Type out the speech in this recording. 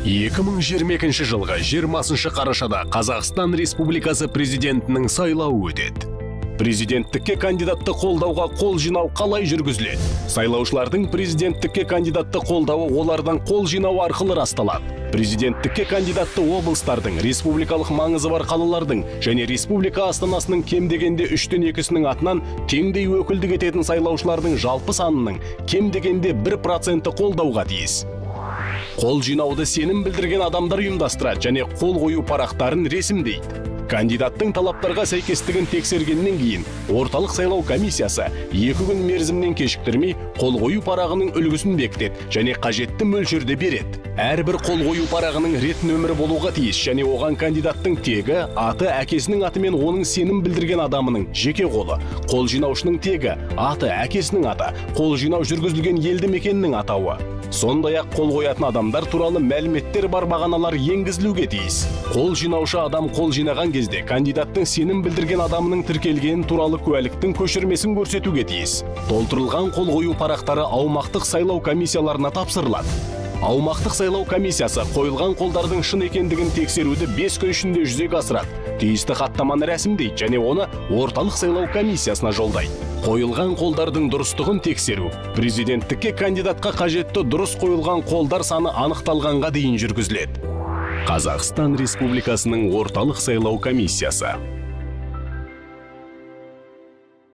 2022 жылғы 20 қарашада Қазақстан Республикасы президентінің сайлауы өтеді. Президенттікке кандидатты қолдауға қол жинау қалай жүргізіледі? Сайлаушылардың президенттікке кандидатты қолдауы олардан қол жинау арқылы расталады. Президенттікке кандидатты облыстардың, республикалық маңызы бар қалалардың және республика астанасының кем дегенде 3/2-сінің атынан теңдей өкілдік ететін сайлаушылардың жалпы санының кем дегенде 1% қолдауға тиіс. Қол жинауды сенім білдірген адамдар ұйымдастырады және қол қою парақтарын ресімдейді. Кандидаттың талаптарға сәйкестігін тексергеннен кейін орталық сайлау комиссиясы 2 күн мерзімнен кешіктірмей қол қою парағының үлгісін бекітеді және қажетті мөлшерде береді. Әрбір қол қою парағының рет нөмірі болуға тиіс және оған кандидаттың тегі, аты, әкесінің аты мен оның сенім білдірген адамының жеке қолы, қол жинаушының тегі, аты, әкесінің аты, қол жинау жүргізілген елді мекеннің атауы. Сондай-ақ қол қоятын адамдар туралы мәліметтер бар бағаналар енгізілуге тиіс. Қол жинаушы адам қол жинаған кезде кандидаттың сенім білдірген адамының тіркелген туралы куәліктің көшірмесін көрсетуге тиіс. Толтырылған қол қою парақтары аумақтық сайлау комиссияларына тапсырылады. Аумақтық сайлау комиссиясы қойылған қолдардың шын екендігін тексеруді 5 күн ішінде жүзеге асырады. Тиісті хаттаманы рәсімдейді және оны орталық сайлау комиссиясына жолдайды. Қойылған қолдардың дұрыстығын тексеру президенттікке кандидатқа қажетті дұрыс қойылған қолдар саны анықталғанға дейін жүргізіледі. Қазақстан Республикасының орталық сайлау комиссиясы.